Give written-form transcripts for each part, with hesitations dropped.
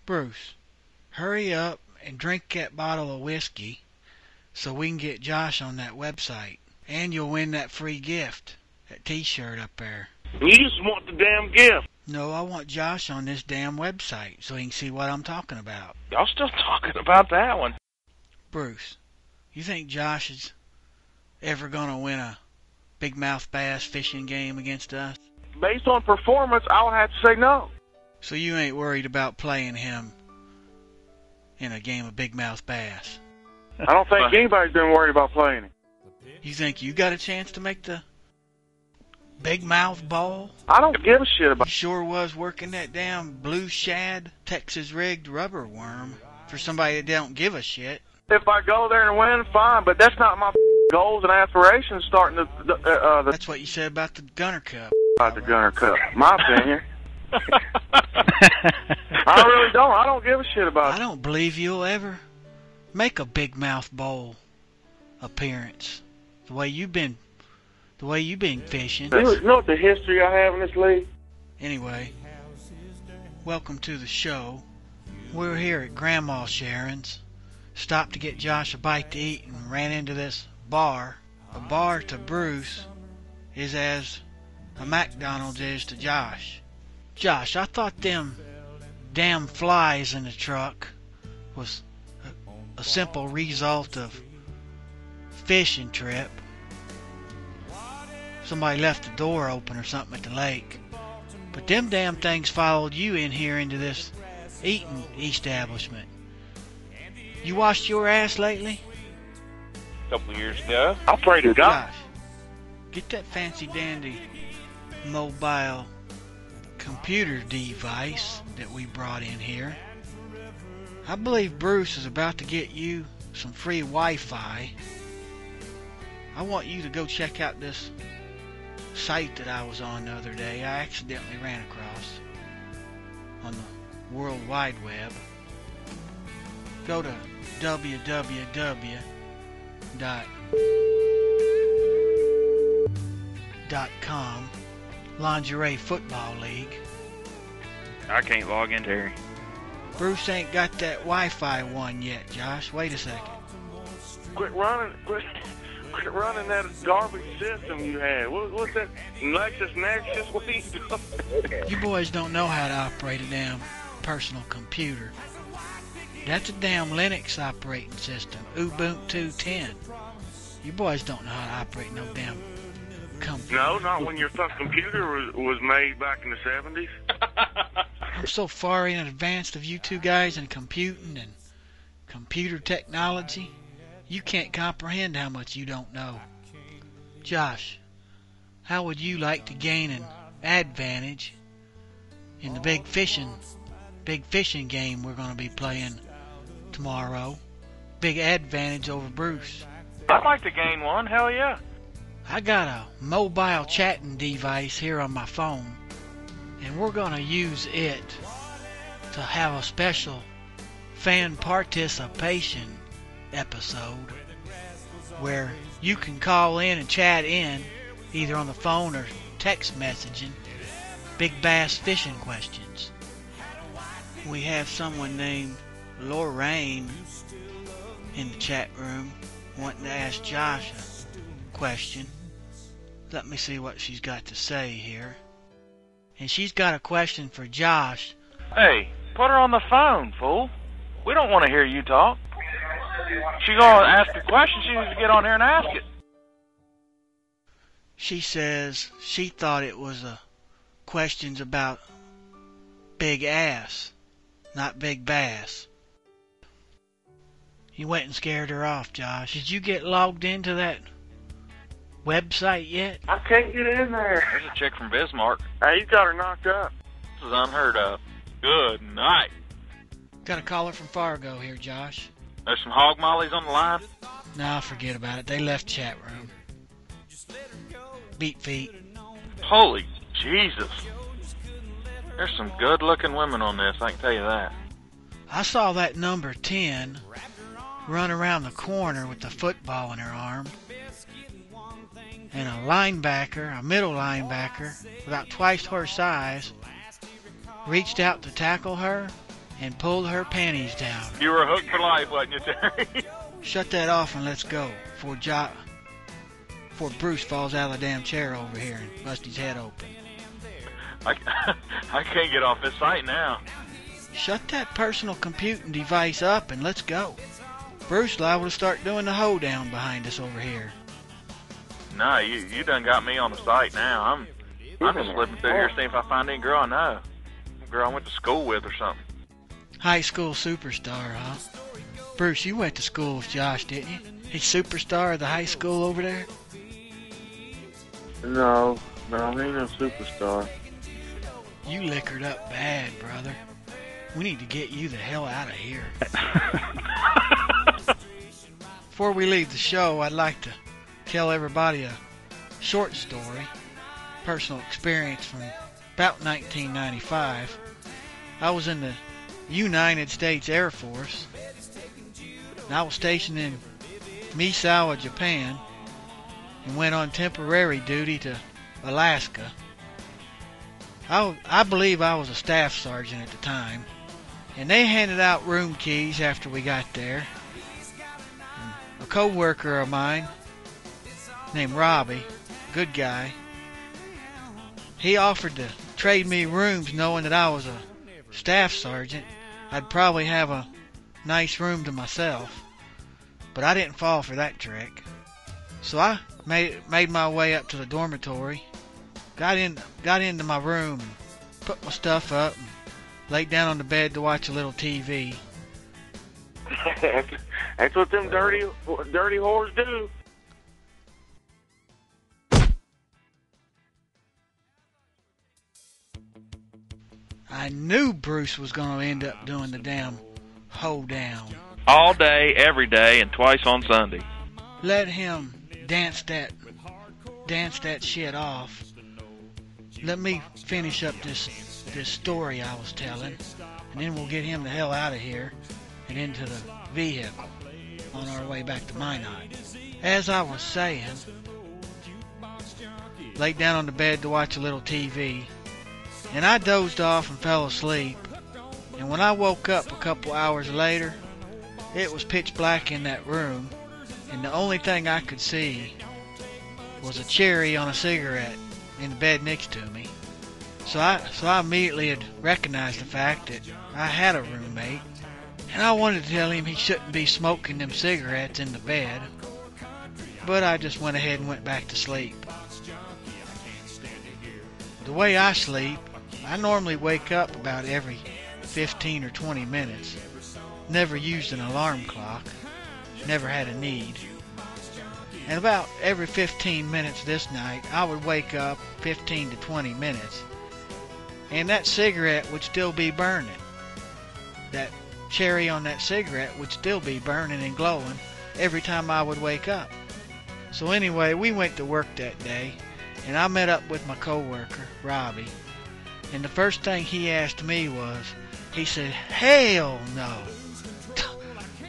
Bruce, hurry up and drink that bottle of whiskey so we can get Josh on that website. And you'll win that free gift, that t-shirt up there. You just want the damn gift. No, I want Josh on this damn website so he can see what I'm talking about. Y'all still talking about that one. Bruce, you think Josh is ever going to win a big mouth bass fishing game against us? Based on performance, I would have to say no. So you ain't worried about playing him in a game of big mouth bass? I don't think anybody's been worried about playing him. You think you got a chance to make the big mouth bowl? I don't give a shit about You sure was working that damn blue shad Texas rigged rubber worm for somebody that don't give a shit. If I go there and win, fine, but that's not my goals and aspirations starting That's what you said about the Gunner Cup. about the Gunner Cup. My opinion. I really don't. I don't give a shit about I don't believe you'll ever make a big mouth bowl appearance the way you've been fishing. You know what the history I have in this league? Anyway, welcome to the show. We're here at Grandma Sharon's. Stopped to get Josh a bite to eat and ran into this bar. A bar to Bruce is as a McDonald's is to Josh. Josh, I thought them damn flies in the truck was a simple result of fishing trip. Somebody left the door open or something at the lake. But them damn things followed you in here into this eating establishment. You washed your ass lately? A couple of years ago. I'll pray to God. Josh, get that fancy dandy mobile computer device that we brought in here. I believe Bruce is about to get you some free Wi-Fi. I want you to go check out this site that I was on the other day. I accidentally ran across on the World Wide Web. Go to www.com Lingerie Football League. I can't log in there. Bruce ain't got that Wi-Fi one yet, Josh. Wait a second. Quit running that garbage system you had. What's that? LexisNexis? What are you doing? You boys don't know how to operate a damn personal computer. That's a damn Linux operating system, Ubuntu 10. You boys don't know how to operate no damn computer. No, not when your fucking computer was made back in the 70s. I'm so far in advance of you two guys in computing and computer technology, you can't comprehend how much you don't know. Josh, how would you like to gain an advantage in the big fishing game we're going to be playing tomorrow? Big advantage over Bruce. I'd like to gain one, hell yeah. I got a mobile chatting device here on my phone, and we're going to use it to have a special fan participation episode where you can call in and chat in either on the phone or text messaging big bass fishing questions. We have someone named Lorraine in the chat room wanting to ask Josh a question. Let me see what she's got to say here. And she's got a question for Josh. Hey, put her on the phone, fool. We don't want to hear you talk. She's going to ask a question. She needs to get on here and ask it. She says she thought it was questions about big ass, not big bass. You went and scared her off, Josh. Did you get logged into that website yet? I can't get in there. There's a chick from Bismarck. Hey, you got her knocked up. This is unheard of. Good night. Got a caller from Fargo here, Josh. There's some hog mollies on the line. Nah, forget about it. They left chat room. Beat feet. Holy Jesus. There's some good-looking women on this, I can tell you that. I saw that number 10 run around the corner with the football in her arm. And a linebacker, a middle linebacker, about twice her size, reached out to tackle her. and pulled her panties down. You were hooked for life, wasn't you, Terry? Shut that off and let's go before Bruce falls out of the damn chair over here and busts his head open. I can't get off this site now. Shut that personal computing device up and let's go. Bruce liable to start doing the hoedown behind us over here. No, you done got me on the site now. I'm just flipping through here seeing if I find any girl I know. A girl I went to school with or something. High school superstar, huh? Bruce, you went to school with Josh, didn't you? He's superstar of the high school over there? No, he ain't no superstar. You liquored up bad, brother. We need to get you the hell out of here. Before we leave the show, I'd like to tell everybody a short story, personal experience from about 1995. I was in the United States Air Force, and I was stationed in Misawa, Japan, and went on temporary duty to Alaska. I believe I was a staff sergeant at the time, and they handed out room keys after we got there. And a co-worker of mine named Robbie, good guy, he offered to trade me rooms knowing that I was a staff sergeant. I'd probably have a nice room to myself, but I didn't fall for that trick. So I made my way up to the dormitory, got into my room, and put my stuff up, and laid down on the bed to watch a little TV. That's what them dirty whores do. I knew Bruce was going to end up doing the damn hoedown. All day, every day, and twice on Sunday. Let him dance that shit off. Let me finish up this story I was telling, and then we'll get him the hell out of here and into the vehicle on our way back to Minot. As I was saying, laid down on the bed to watch a little TV, and I dozed off and fell asleep. And when I woke up a couple hours later, it was pitch black in that room, and the only thing I could see was a cherry on a cigarette in the bed next to me. So I immediately had recognized the fact that I had a roommate, and I wanted to tell him he shouldn't be smoking them cigarettes in the bed, but I just went ahead and went back to sleep. The way I sleep, I normally wake up about every 15 or 20 minutes. Never used an alarm clock. Never had a need. And about every 15 minutes this night, I would wake up 15 to 20 minutes, and that cigarette would still be burning. That cherry on that cigarette would still be burning and glowing every time I would wake up. So anyway, we went to work that day, and I met up with my coworker, Robbie, and the first thing he asked me was, he said, "Hell no.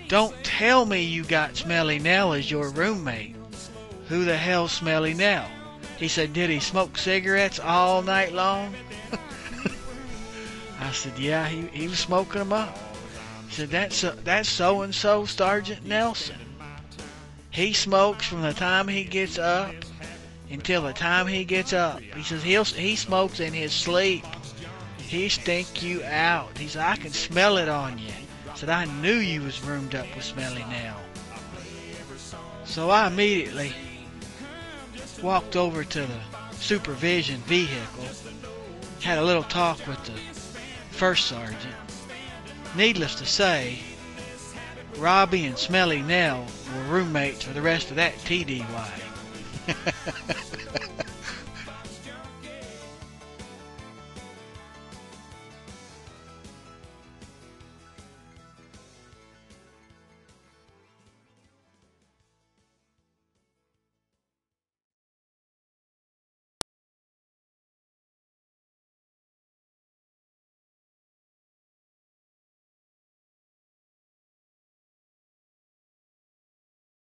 Don't tell me you got Smelly Nell as your roommate." "Who the hell's Smelly Nell?" He said, "Did he smoke cigarettes all night long?" I said, "Yeah, he was smoking them up." He said, that's so-and-so Sergeant Nelson. He smokes from the time he gets up until the time he gets up. He says he smokes in his sleep. He stink you out." He said, "I can smell it on you." He said, "I knew you was roomed up with Smelly Nell." So I immediately walked over to the supervision vehicle, had a little talk with the first sergeant. Needless to say, Robbie and Smelly Nell were roommates for the rest of that TDY.